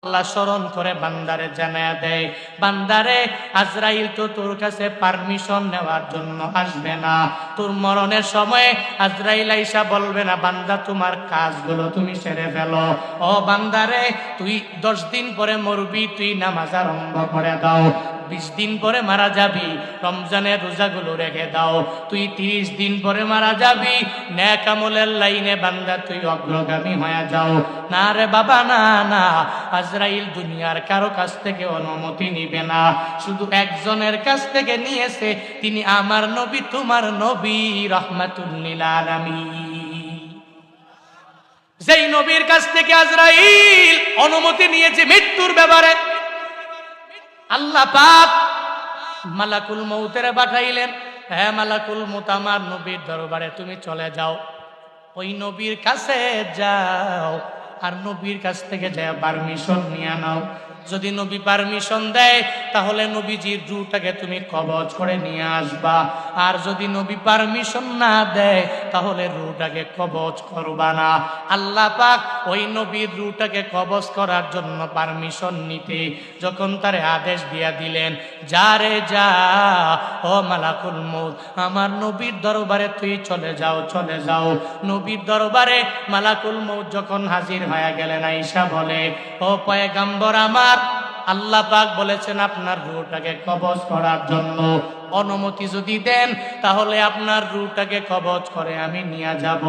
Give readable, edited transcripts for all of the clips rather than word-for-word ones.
আল্লাহ স্মরণ করে বান্দারে জানায়া দেয়, বান্দারে আজরাইল তো তোর কাছে পারমিশন নেওয়ার জন্য আসবে না। তোর মরণের সময় আজরাইল আইসা বলবে না, বান্দা তোমার কাজগুলো তুমি সেরে ফেলো। ও বান্দারে, তুই 10 দিন পরে মরবি, তুই নামাজ আরম্ভ করে দাও। 20 দিন পরে মারা যাবি, রমজানের রোজাগুলো রেখে দাও। তুই 30 দিন পরে মারা যাবি, নেক আমলের লাইনে বান্দা তুই অগ্রগামী হয়ে যাও। না রে বাবা, না না, আজরাইল দুনিয়ার কারো কাছ থেকে অনুমতি নিবে না, শুধু একজনের কাছ থেকে নিয়েছে, তিনি আমার নবী, তোমার নবী রাহমাতুল লিল আলামিন। যেই নবীর কাছ থেকে আজরাইল অনুমতি নিয়েছে মৃত্যুর ব্যাপারে, আল্লাহ পাক মালাকুল মউতের পাঠাইলেন, হ্যাঁ মালাকুল মউত, আমার নবীর দরবারে তুমি চলে যাও, ওই নবীর কাছে যাও, আর নবীর কাছ থেকে যায় পারমিশন নিয়ে নাও। যদি নবী পারমিশন দেয় তাহলে নবীজির রূহটাকে তুমি কবজ করে নিয়ে আসবা, আর যদি নবী পারমিশন না দেয় তাহলে রূহটাকে কবজ করবা না। আল্লাহ পাক ওই নবীর রূহটাকে কবজ করার জন্য পারমিশন নিতে যখন তারে আদেশ দিয়া দিলেন, যা রে যা, ও মালাকুল মউত, আমার নবীর দরবারে তুই চলে যাও, চলে যাও। নবীর দরবারে মালাকুল মউত যখন হাজির হয়ে গেলেন, আয়েশা বলে, ও পয়গম্বর আমার, আল্লাহ পাক বলেছেন আপনার রূহটাকে কবজ করার জন্য, অনুমতি যদি দেন তাহলে আপনার রূহটাকে কবজ করে আমি নিয়ে যাব,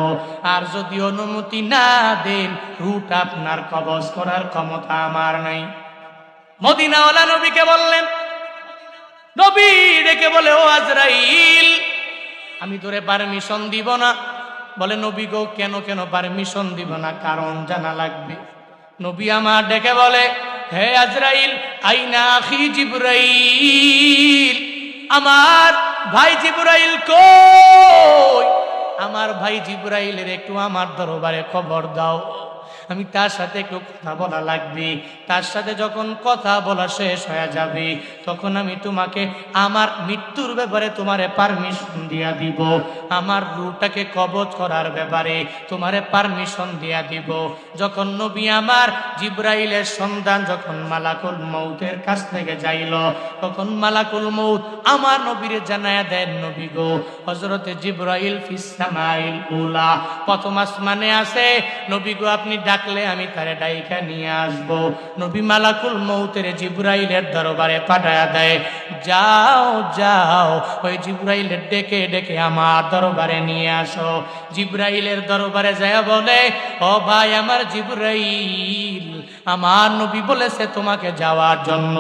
আর যদি অনুমতি না দেন রূহটা আপনার কবজ করার ক্ষমতা আমার নাই। মদিনাওয়ালা নবীকে বললেন, নবী ডেকে বলে, ও আজরাইল, আমি তোরে পারমিশন দিব না। বলে, নবী গো, কেন কেন পারমিশন দিব না, কারণ জানা লাগবে। নবী আমার ডেকে বলে, হে আজরাইল, আইনা আখি জিবরাইল, আমার ভাই জিবরাইল কই? আমার ভাই জিবরাইলের একটু আমার দরবারে খবর দাও, আমি তার সাথে একটু কথা বলা লাগবে। তার সাথে যখন কথা বলা শেষ হয়ে যাবে তখন আমি তোমাকে আমার মৃত্যুর ব্যাপারে তোমারে পারমিশন দিয়া দিব, আমার রূহটাকে কবজ করার ব্যাপারে তোমারে পারমিশন দিয়া দিব। যখন নবী আমার জিবরাইলের সন্ধান যখন মালাকুল মউতের কাছ থেকে যাইল, তখন মালাকুল মউত আমার নবীরে জানায়া দেন, নবী গো, হযরতে জিবরাইল ফিস সামাইল উলা, প্রথম আসমানে আছে, নবী গো আপনি ডাকলে আমি তারে ডাইকা নিয়ে আসবো। নবী মালাকুল মউতের জিবরাইলের দরবারে পাঠায়া দেয়, যাও যাও, ওই জিবরাইলের ডেকে ডেকে আমার দরবারে নিয়ে আসো। জিবরাইলের দরবারে যায় বলে, ও ভাই আমার জিবরাইল, আমার নবী বলেছে তোমাকে যাওয়ার জন্য,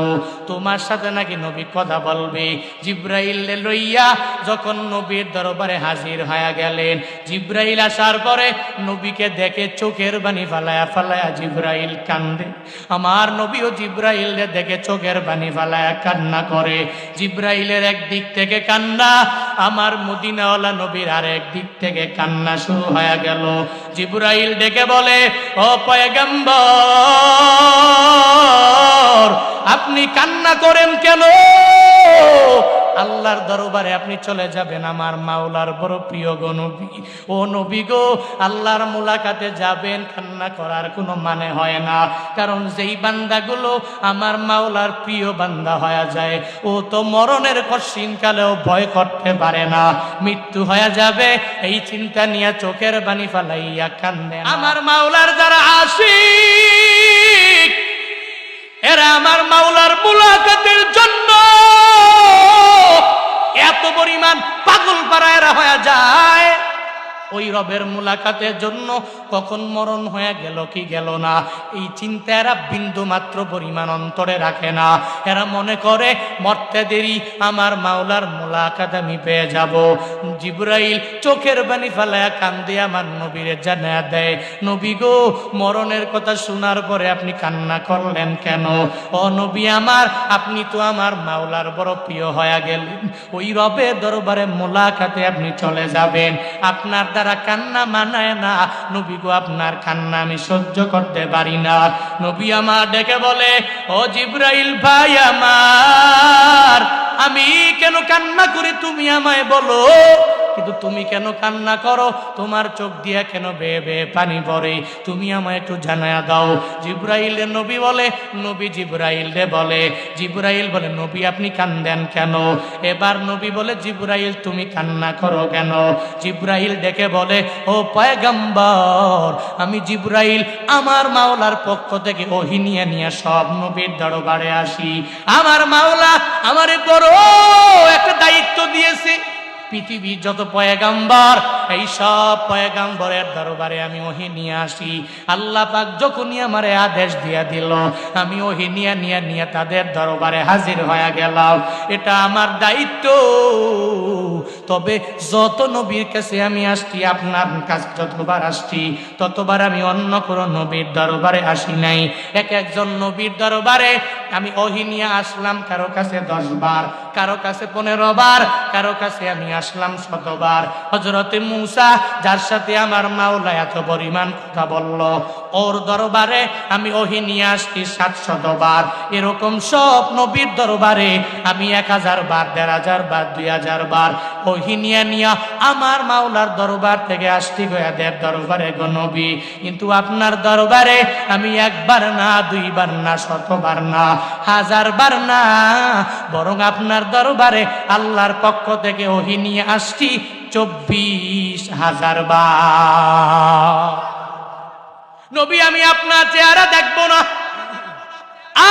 তোমার সাথে নাকি নবী কথা বলবে। জিবরাইল লইয়া যখন নবীর দরবারে হাজির হয়ে গেলেন, জিবরাইল আসার পরে নবীকে দেখে চোখের বানি ফালায়া ফালায়া জিবরাইল কান্দে। আমার নবীও জিবরাইল দেখে চোখের বানি ফালায়া কান্না করে। জিবরাইলের একদিক থেকে কান্না, আমার মদিনাওয়ালা নবীর আরেক দিক থেকে কান্না শুরু হয়ে গেল। জিবরাইল ডেকে বলে, ও পয়গম্বর, আপনি কান্না করেন কেন? আল্লাহর দরবারে আপনি চলে যাবেন, আমার মাওলার বড় প্রিয় গো নবী। ও নবী গো, আল্লাহর মুলাকাতে যাবেন, কান্না করার কোনো মানে হয় না, কারণ যেই বান্দাগুলো আমার মাওলার প্রিয় বান্দা হয়ে যায়, ও তো মরণের কঠিন কালেও ভয় করতে পারে না, মৃত্যু হয়ে যাবে এই চিন্তা নিয়ে চোখের বানি ফালাইয়া কান্দে। আমার মাওলার যারা আশিক, এরা আমার মাওলার মুলাকাতের জন্য এত পরিমাণ পাগল পারা এরা হয়ে যায়, ওই রবের মুলাকাতের জন্য কখন মরণ হয়ে গেল কি গেল না এই চিন্তা এরা বিন্দু মাত্র পরিমাণ অন্তরে রাখে না। এরা মনে করে মরতে দেরি, আমার মাওলার মুলাকাত আমি পেয়ে যাব। জিবরাইল চোখের বানি ফালায়া কান্দে আমার নবীরে জানায়া দেয়, নবী গো, মরণের কথা শোনার পরে আপনি কান্না করলেন কেন? ও নবী আমার, আপনি তো আমার মাওলার বড় প্রিয় হয়ে গেলেন, ওই রবের দরবারে মুলাকাতে আপনি চলে যাবেন, আপনার দ্বারা কান্না মানায় না। নবী গো, আপনার কান্না আমি সহ্য করতে পারি না। নবী আমার ডেকে বলে, ও জিবরাইল ভাই আমার, আমি কেন কান্না করি তুমি আমায় বলো। কিন্তু তুমি কেন কান্না করো, তোমার চোখ দিয়া কেন বেয়ে বেয়ে পানি পড়ে, তুমি আমায় একটু জানায়া দাও। জিবরাইলের নবী বলে, নবী জিবরাইল রে বলে, জিবরাইল বলে নবী আপনি কান্দেন কেন? এবার নবী বলে জিবরাইল তুমি কান্না করো কেন? জিবরাইল ডেকে বলে, ও পয়গম্বর, আমি জিবরাইল আমার মাওলার পক্ষ থেকে ওহী নিয়ে নিয়ে সব নবীর দরবারে আসি। আমার মাওলা আমারে বড় একটা দায়িত্ব দিয়েছে, পৃথিবীর যত পয়গাম্বর এই সব পয়গাম্বরের দরবারে আমি ওহী নিয়ে আসি। আল্লাহ পাক যখনই আমারে আদেশ দিয়া দিল, আমি ওহী নিয়ে নিয়ে নিয়ে তাদের দরবারে হাজির হয়ে গেলাম। এটা আমার দায়িত্ব। তবে যত নবীর কাছে আমি আসছি, আপনার কাছে যতবার আসছি ততবার আমি অন্য কোনো নবীর দরবারে আসি নাই। এক একজন নবীর দরবারে আমি ওহী নিয়ে আসলাম, কারো কাছে 10 বার, কারো কাছে 15 বার, কারো কাছে আমি আসলাম 100 বার। হযরতে মূসা যার সাথে আমার মাওলা এত পরিমাণ কথা বলল, ওর দরবারে আমি ওহী নিয়ে আসছি 700 বার। এরকম সব নবীর দরবারে আমি 1000 বার, 1500 বার, 2000 বার ওহী নিয়ে নিয়ে আমার মাওলার দরবার থেকে আসছি গোয়াদের দরবারে গো নবী। কিন্তু আপনার দরবারে আমি একবার না, 2 বার না, 100 বার না, 1000 বার না, বরং আপনার দরবারে আল্লাহর পক্ষ থেকে ওহী নিয়ে আসছি 24,000 বার। নবী আমি আপনার চেহারা দেখবো না,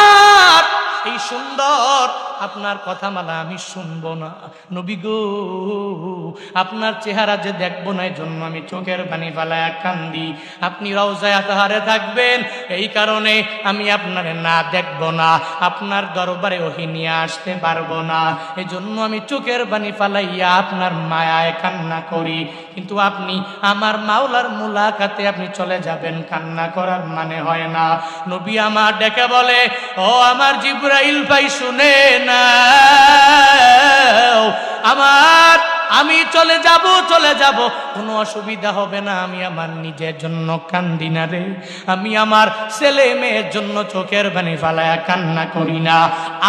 আর এই সুন্দর আপনার কথা মালা আমি শুনবো না। নবী গো, আপনার চেহারা যে দেখবো না, এই জন্য আমি চোখের পানি ফেলায়া কান্দি। আপনি রওজায়ে আতহারে থাকবেন, এই কারণে আমি আপনারে না দেখবো না, আপনার দরবারে ওহী নিয়ে আসতে পারবো না, এই জন্য আমি চোখের পানি ফালাইয়া আপনার মায়ায় কান্না করি। কিন্তু আপনি আমার মাওলার মুলাকাতে আপনি চলে যাবেন, কান্না করার মানে হয় না। নবী আমার ডেকে বলে, ও আমার জিবরাইল ভাই শুনে না, আমি চলে যাব, কোনো অসুবিধা হবে না। আমি আমার নিজের জন্য কান্দি না রে, আমি আমার ছেলে মেয়ের জন্য চোখের পানি ফালায়া কান্না করি না।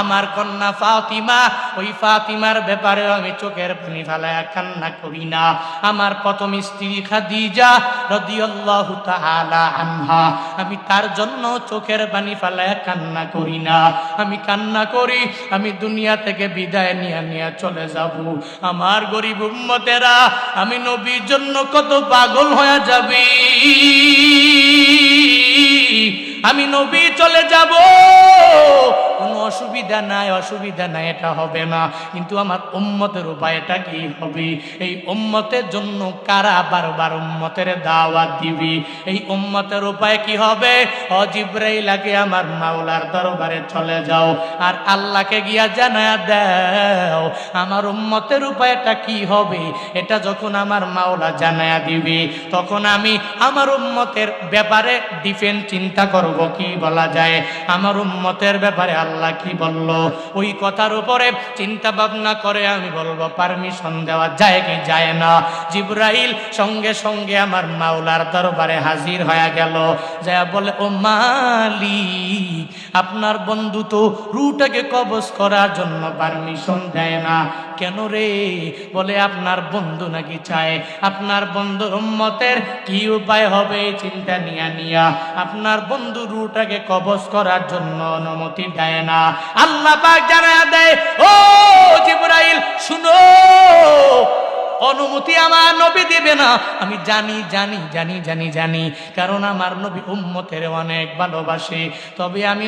আমার কন্যা ফাতিমা, ওই ফাতিমার ব্যাপারে আমি চোখের পানি ফালায়া কান্না করি না। আমার প্রথম স্ত্রী খাদিজা রাদিয়াল্লাহু তাআলা আনহা, আমি তার জন্য চোখের পানি ফালায়া কান্না করি না। আমি কান্না করি আমি দুনিয়া থেকে বিদায় নিয়ে চলে যাব। আমার গরিব উম্মতেরা, আমি নবীর জন্য কত পাগল হয়ে যাবে, আমি নবী চলে যাব, কোনো অসুবিধা নাই, এটা হবে না। কিন্তু আমার উম্মতের উপায়টা কি হবে? এই উম্মতের জন্য কারা বারবার উম্মতের দাওয়াত দিবি? এই উম্মতের উপায় কি হবে? ও জিবরাইল, আগে আমার মাওলার দরবারে চলে যাও, আর আল্লাহকে গিয়া জানায়া দাও আমার উম্মতের উপায়টা কি হবে। এটা যখন আমার মাওলা জানায়া দিবি, তখন আমি আমার উম্মতের ব্যাপারে ডিফেন্স চিন্তা করব, কি বলা যায় আমার উম্মতের ব্যাপারে আল্লাহ কি বলল, ওই কথার উপরে চিন্তা ভাবনা করে আমি বলবো পারমিশন দেওয়া যায় কি যায় না। জিবরাইল সঙ্গে সঙ্গে আমার মাওলার দরবারে হাজির হয়ে গেল, যা বলে, ও মালিক, আপনার বন্ধু তো রূহটাকে কবজ করার জন্য পারমিশন দেয় না কেন রে? বলে আপনার বন্ধু নাকি চায় আপনার বন্ধুর উম্মতের কি উপায় হবে, চিন্তা নিয়া আপনার বন্ধু রূহটাকে কবজ করার জন্য অনুমতি দেয় না। আল্লাহ পাক জানায়া দেয়, ও জিবরাইল শুনো, অনুমতি আমার নবী দিবে না। আমি জানি, কারণ আমার নবী উম্মতের অনেক ভালোবাসে। তবে আমি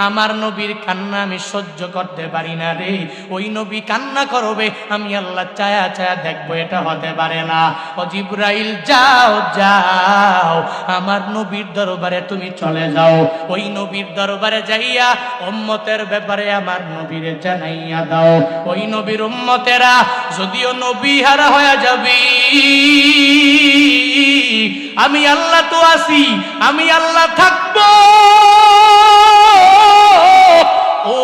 আমার নবীর কান্না আমি সহ্য করতে পারি না রে। ওই নবী কান্না করবে, আমি আল্লাহ চায়া দেখবো, এটা হতে পারে না। ও জিবরাইল যাও, আমার নবীর দরবারে তুমি চলে যাও, ওই নবীর দরবারে যাইয়া উম্মতের ব্যাপারে আমার নবীরে জানাইয়া দাও। ওই নবীর উম্মতেরা যদিও নবী হারা হয়ে যাবে, আমি আল্লাহ তো আছি, আমি আল্লাহ থাকবো। ও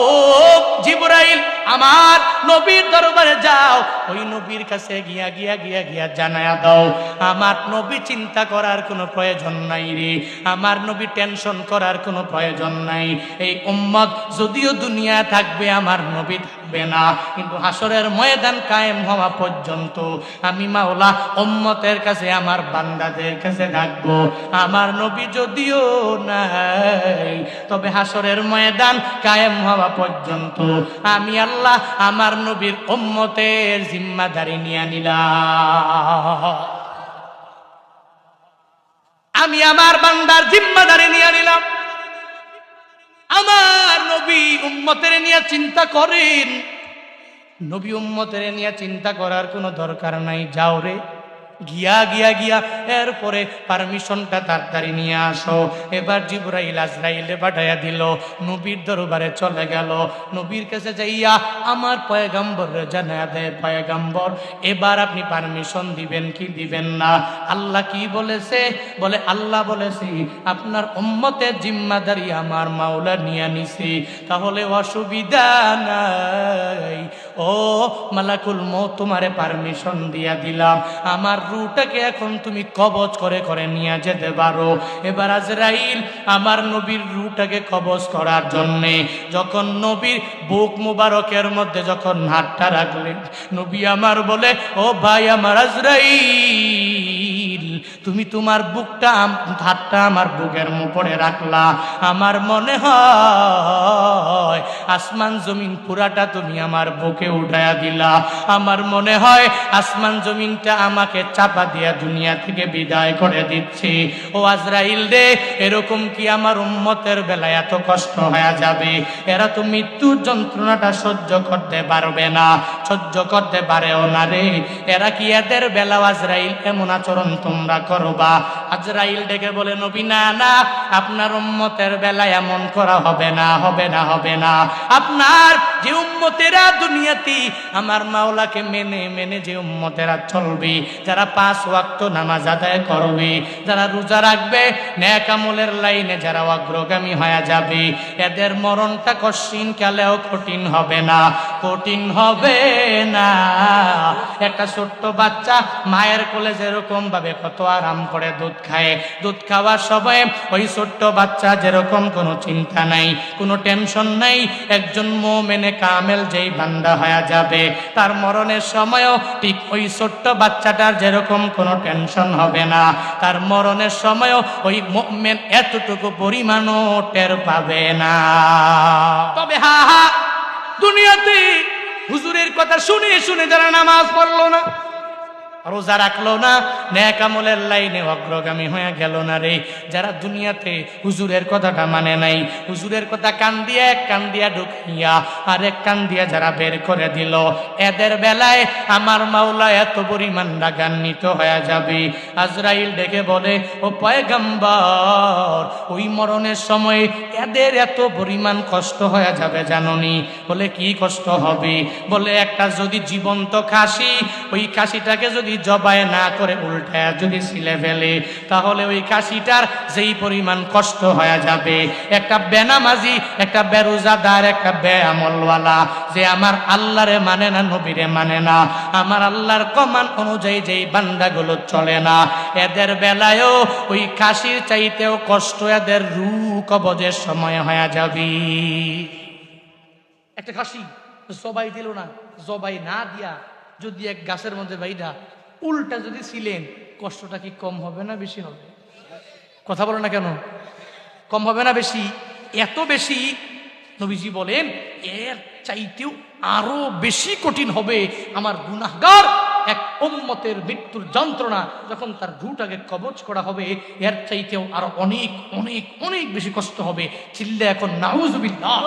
জিবরাইল, আমার নবীর দরবারে যাও, ওই নবীর কাছে গিয়া গিয়া গিয়া গিয়া জানায়া দাও, আমার নবী চিন্তা করার কোনো প্রয়োজন নাই রে, আমার নবী টেনশন করার কোনো প্রয়োজন নাই। এই উম্মত যদিও দুনিয়া থাকবে, আমার নবী থাকবে না, কিন্তু হাসরের ময়দান কায়েম হওয়া পর্যন্ত আমি মাওলা উম্মতের কাছে, আমার বান্দাদের কাছে ডাকবো, আমার নবী যদিও নাই, তবে হাসরের ময়দান কায়েম হওয়া পর্যন্ত আমি আল্লাহ আমার নবীর উম্মতের জিম্মাদারি নিয়ে নিলাম। আমি আমার বান্দার জিম্মাদারি নিয়ে নিলাম। আমার নবী উম্মতের নিয়ে চিন্তা করেন, নবী উম্মতের নিয়ে চিন্তা করার কোনো দরকার নাই। যাও রে, গিয়া গিয়া গিয়া এরপরে পারমিশনটা তাড়াতাড়ি নিয়ে আসো। এবার জিবরাইল আজরাইলে পাঠাইয়া দিল, নবীর দরবারে চলে গেল। নবীর কাছে যাইয়া আমার পয়গম্বরে জানায়া দেয়, পয়গম্বর এবার আপনি পারমিশন দিবেন কি দিবেন না? আল্লাহ কি বলেছে? বলে আল্লাহ বলেছি আপনার উম্মতের জিম্মাদারি আমার মাওলা নিয়ে নিছি, তাহলে অসুবিধা নাই। ও মালাকুল মউত, তোমারে পারমিশন দিয়া দিলাম, আমার রূহটাকে এখন তুমি কবজ করে করে নিয়ে যেতে পারো। এবার আজরাইল আমার নবীর রূহটাকে কবজ করার জন্যে যখন নবীর বুক মুবারকের মধ্যে যখন হাতটা রাখলেন, নবী আমার বলে, ও ভাই আমার আজরাইল, তুমি তোমার বুকটা হাতটা আমার বুকের উপরে রাখলা, আমার মনে হয় আসমান জমিন পুরাটা তুমি আমার বুকে উঠায়া দিলা, আমার মনে হয় আসমান জমিনটা আমাকে চাপা দিয়া দুনিয়া থেকে বিদায় করে দিচ্ছি। ও আজরাইল রে, এরকম কি আমার উম্মতের বেলায় এত কষ্ট হয়ে যাবে? এরা তো মৃত্যুর যন্ত্রণাটা সহ্য করতে পারবে না, সহ্য করতে পারেও না রে। এরা কি এদের বেলা আজরাইল এমন আচরণ তোমরা করবা? আজরাইল ডেকে বলে, নবী না না, আপনার উম্মতের বেলায় এমন করা হবে না, হবে না, হবে না। আপনার যে উম্মতেরা দুনিয়াতে আমার মাওলাকে মেনে মেনে যে উম্মতেরা চলবে, যারা 5 ওয়াক্ত নামাজ আদায় করবে, যারা রোজা রাখবে, নেক আমলের লাইনে যারা অগ্রগামী হয়ে যাবে, এদের মরণটা কঠিন কালেও কঠিন হবে না, কঠিন হবে না। একটা ছোট্ট বাচ্চা মায়ের কোলে যেরকম ভাবে কত আরাম করে দুধ খায়, দুধ খাওয়ার সময় ওই ছোট্ট বাচ্চা যেরকম কোনো চিন্তা নাই, কোনো টেনশন নাই, একজন মুমিনে কামেল যেই বান্দা হয়ে যাবে, তার মরণের সময়ও ঠিক ওই ছোট্ট বাচ্চাটার যেরকম কোনো টেনশন হবে না, তার মরণের সময়ও ওই মুমিন এতটুকু পরিমাণও টের পাবে না। তবে হা হা, দুনিয়াতে হুজুরের কথা শুনে শুনে যারা নামাজ পড়লো না, রোজা রাখলো না, নেক আমলের লাইনে অগ্রগামী হয়ে গেল না রে, যারা দুনিয়াতে হুজুরের কথাটা মানে নাই, হুজুরের কথা কান দিয়ে এক কান দিয়া ঢুকিয়া আর এক কান দিয়া যারা বের করে দিল, এদের বেলায় আমার মাওলা এত পরিমাণ রাগান্বিত হয়ে যাবে। আজরাইল ডেকে বলে, ও পয়গম্বর, ওই মরণের সময় এদের এত পরিমাণ কষ্ট হয়ে যাবে জাননি? বলে কি কষ্ট হবে? বলে একটা যদি জীবন্ত খাসি, ওই খাসিটাকে যদি জবাই না করে উল্টায় যদি ছিলে ফেলে, তাহলে ওই খাসিটার যেই পরিমাণ কষ্ট হয়ে যাবে, একটা বেনামাজি, একটা বেরোজাদার, একটা বেআমলওয়ালা যে আমার আল্লাহরে মানে না, নবীরে মানে না, আমার আল্লাহর কমান অনুযায়ী যেই বান্দাগুলো চলে না, এদের বেলায়ও ওই খাসির চাইতেও কষ্ট এদের রূহ কবজের সময় হয়ে যাবে। একটা খাসি জবাই দিল না, জবাই না দিয়া যদি এক গাছের মধ্যে বাইধা উল্টা যদি ছিলেন, কষ্টটা কি কম হবে না বেশি হবে? কথা বলো না কেন? কম হবে না বেশি? এত বেশি নবীজি বলেন এর চাইতেও আরো বেশি কঠিন হবে আমার গুনাহগার এক উম্মতের মৃত্যুর যন্ত্রণা, যখন তার রূহটাকে কবজ করা হবে, এর চাইতেও আরো অনেক অনেক অনেক বেশি কষ্ট হবে। চিল্লে এখন নাউজুবিল্লাহ।